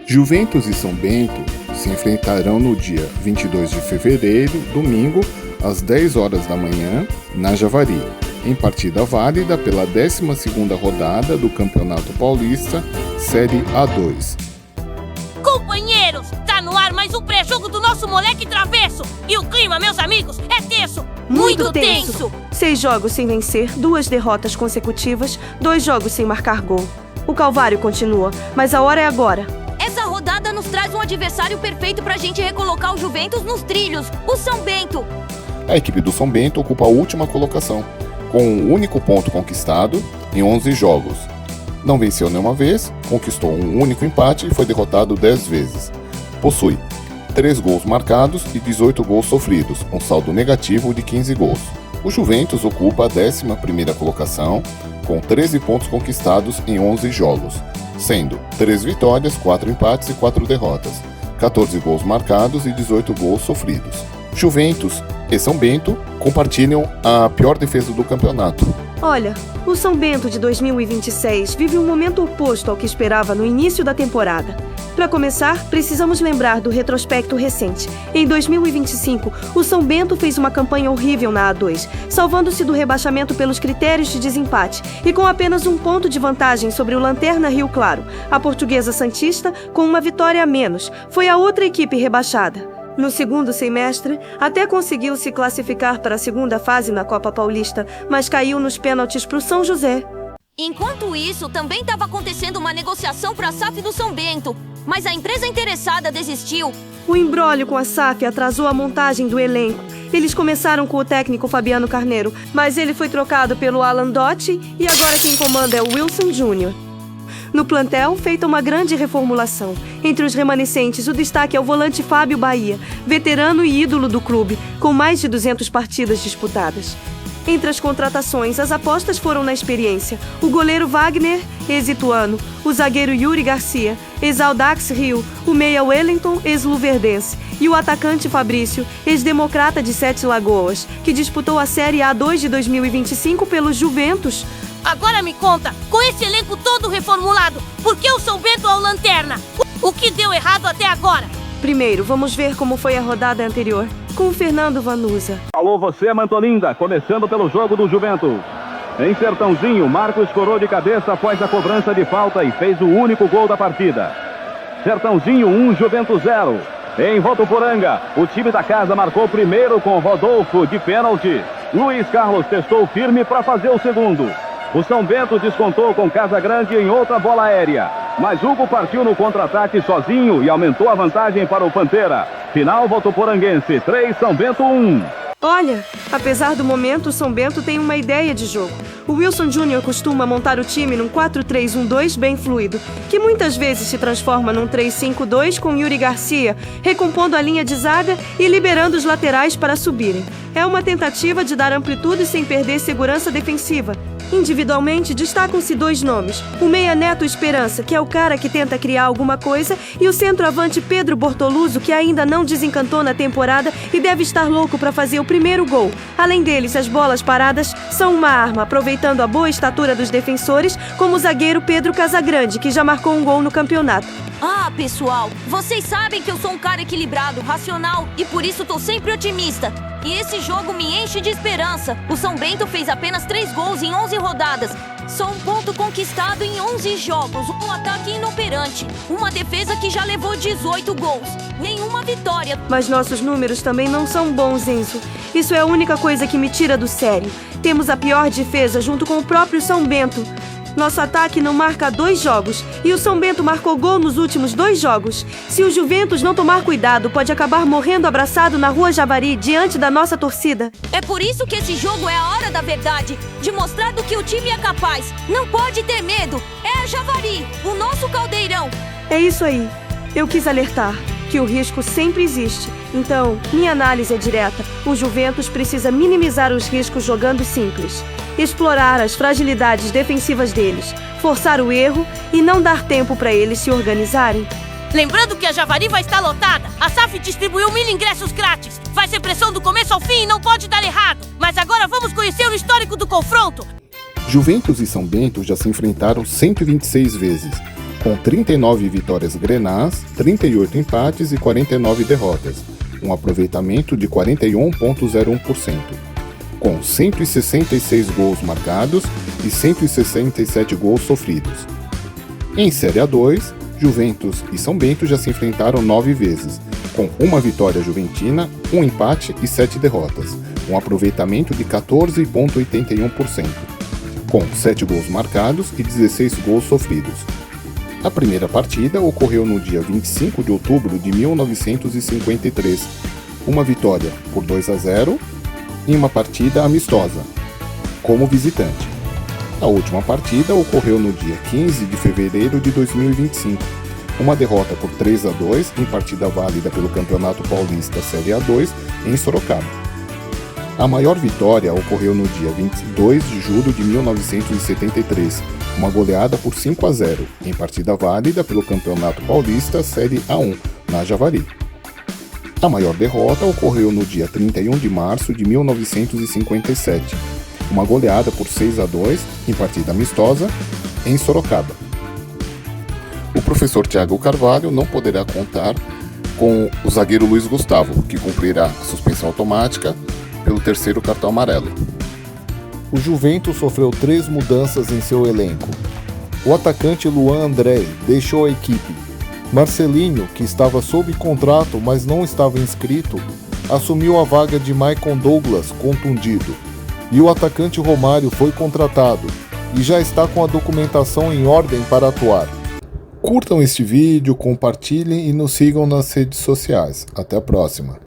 Juventus e São Bento se enfrentarão no dia 22 de fevereiro, domingo, às 10 horas da manhã, na Javari, em partida válida pela 12ª rodada do Campeonato Paulista, Série A2. Companheiros, tá no ar mais um pré-jogo do nosso moleque travesso. E o clima, meus amigos, é tenso. Muito tenso. 6 jogos sem vencer, 2 derrotas consecutivas, 2 jogos sem marcar gol. O calvário continua, mas a hora é agora. Essa rodada nos traz um adversário perfeito pra gente recolocar o Juventus nos trilhos, o São Bento. A equipe do São Bento ocupa a última colocação, com um único ponto conquistado em 11 jogos. Não venceu nenhuma vez, conquistou um único empate e foi derrotado 10 vezes. Possui 3 gols marcados e 18 gols sofridos, um saldo negativo de 15 gols. O Juventus ocupa a 11ª colocação, com 13 pontos conquistados em 11 jogos, sendo 3 vitórias, 4 empates e 4 derrotas, 14 gols marcados e 18 gols sofridos. Juventus e São Bento compartilham a pior defesa do campeonato. Olha, o São Bento de 2026 vive um momento oposto ao que esperava no início da temporada. Para começar, precisamos lembrar do retrospecto recente. Em 2025, o São Bento fez uma campanha horrível na A2, salvando-se do rebaixamento pelos critérios de desempate e com apenas um ponto de vantagem sobre o Lanterna Rio Claro. A Portuguesa Santista, com uma vitória a menos, foi a outra equipe rebaixada. No segundo semestre, até conseguiu se classificar para a segunda fase na Copa Paulista, mas caiu nos pênaltis para o São José. Enquanto isso, também estava acontecendo uma negociação para a SAF do São Bento, mas a empresa interessada desistiu. O imbróglio com a SAF atrasou a montagem do elenco. Eles começaram com o técnico Fabiano Carneiro, mas ele foi trocado pelo Alan Dotti e agora quem comanda é o Wilson Júnior. No plantel, feita uma grande reformulação. Entre os remanescentes, o destaque é o volante Fábio Bahia, veterano e ídolo do clube, com mais de 200 partidas disputadas. Entre as contratações, as apostas foram na experiência. O goleiro Wagner, ex-Ituano, o zagueiro Yuri Garcia, ex-Audax Rio, o meia Wellington, ex-Luverdense, e o atacante Fabrício, ex-Democrata de Sete Lagoas, que disputou a Série A2 de 2025 pelo Juventus. Agora me conta, com esse elenco todo reformulado, por que o São Bento é o Lanterna? O que deu errado até agora? Primeiro, vamos ver como foi a rodada anterior, com o Fernando Vanusa. Alô, você, Mantolinda, começando pelo jogo do Juventus. Em Sertãozinho, Marcos escorou de cabeça após a cobrança de falta e fez o único gol da partida. Sertãozinho 1, Juventus 0. Em Votuporanga, o time da casa marcou primeiro com Rodolfo de pênalti. Luiz Carlos testou firme para fazer o segundo. O São Bento descontou com Casa Grande em outra bola aérea, mas Hugo partiu no contra-ataque sozinho e aumentou a vantagem para o Pantera. Final votuporanguense 3, São Bento 1. Olha, apesar do momento, o São Bento tem uma ideia de jogo. O Wilson Júnior costuma montar o time num 4-3-1-2 bem fluido, que muitas vezes se transforma num 3-5-2 com Yuri Garcia, recompondo a linha de zaga e liberando os laterais para subirem. É uma tentativa de dar amplitude sem perder segurança defensiva. Individualmente, destacam-se 2 nomes. O meia Neto Esperança, que é o cara que tenta criar alguma coisa, e o centroavante Pedro Bortoluso, que ainda não desencantou na temporada e deve estar louco para fazer o primeiro gol. Além deles, as bolas paradas são uma arma, aproveitando a boa estatura dos defensores, como o zagueiro Pedro Casagrande, que já marcou um gol no campeonato. Ah, pessoal, vocês sabem que eu sou um cara equilibrado, racional e por isso tô sempre otimista. E esse jogo me enche de esperança. O São Bento fez apenas 3 gols em 11 rodadas. Só um ponto conquistado em 11 jogos. Um ataque inoperante. Uma defesa que já levou 18 gols. Nenhuma vitória. Mas nossos números também não são bons, Enzo. Isso é a única coisa que me tira do sério. Temos a pior defesa junto com o próprio São Bento. Nosso ataque não marca 2 jogos e o São Bento marcou gol nos últimos 2 jogos. Se o Juventus não tomar cuidado, pode acabar morrendo abraçado na Rua Javari diante da nossa torcida. É por isso que esse jogo é a hora da verdade, de mostrar do que o time é capaz. Não pode ter medo. É a Javari, o nosso caldeirão. É isso aí. Eu quis alertar que o risco sempre existe. Então, minha análise é direta. O Juventus precisa minimizar os riscos jogando simples. Explorar as fragilidades defensivas deles, forçar o erro e não dar tempo para eles se organizarem. Lembrando que a Javari vai estar lotada. A SAF distribuiu 1000 ingressos grátis. Vai ser pressão do começo ao fim e não pode dar errado. Mas agora vamos conhecer o histórico do confronto. Juventus e São Bento já se enfrentaram 126 vezes, com 39 vitórias grenás, 38 empates e 49 derrotas, um aproveitamento de 41,01%, com 166 gols marcados e 167 gols sofridos. Em Série A2, Juventus e São Bento já se enfrentaram 9 vezes, com uma vitória juventina, um empate e 7 derrotas, um aproveitamento de 14,81%, com 7 gols marcados e 16 gols sofridos. A primeira partida ocorreu no dia 25 de outubro de 1953, uma vitória por 2-0 em uma partida amistosa, como visitante. A última partida ocorreu no dia 15 de fevereiro de 2025, uma derrota por 3-2 em partida válida pelo Campeonato Paulista Série A2 em Sorocaba. A maior vitória ocorreu no dia 22 de julho de 1973, uma goleada por 5-0 em partida válida pelo Campeonato Paulista Série A1 na Javari. A maior derrota ocorreu no dia 31 de março de 1957, uma goleada por 6-2 em partida amistosa em Sorocaba. O professor Thiago Carvalho não poderá contar com o zagueiro Luiz Gustavo, que cumprirá a suspensão automática pelo terceiro cartão amarelo. O Juventus sofreu 3 mudanças em seu elenco. O atacante Luan André deixou a equipe. Marcelinho, que estava sob contrato mas não estava inscrito, assumiu a vaga de Maicon Douglas, contundido. E o atacante Romário foi contratado e já está com a documentação em ordem para atuar. Curtam este vídeo, compartilhem e nos sigam nas redes sociais. Até a próxima!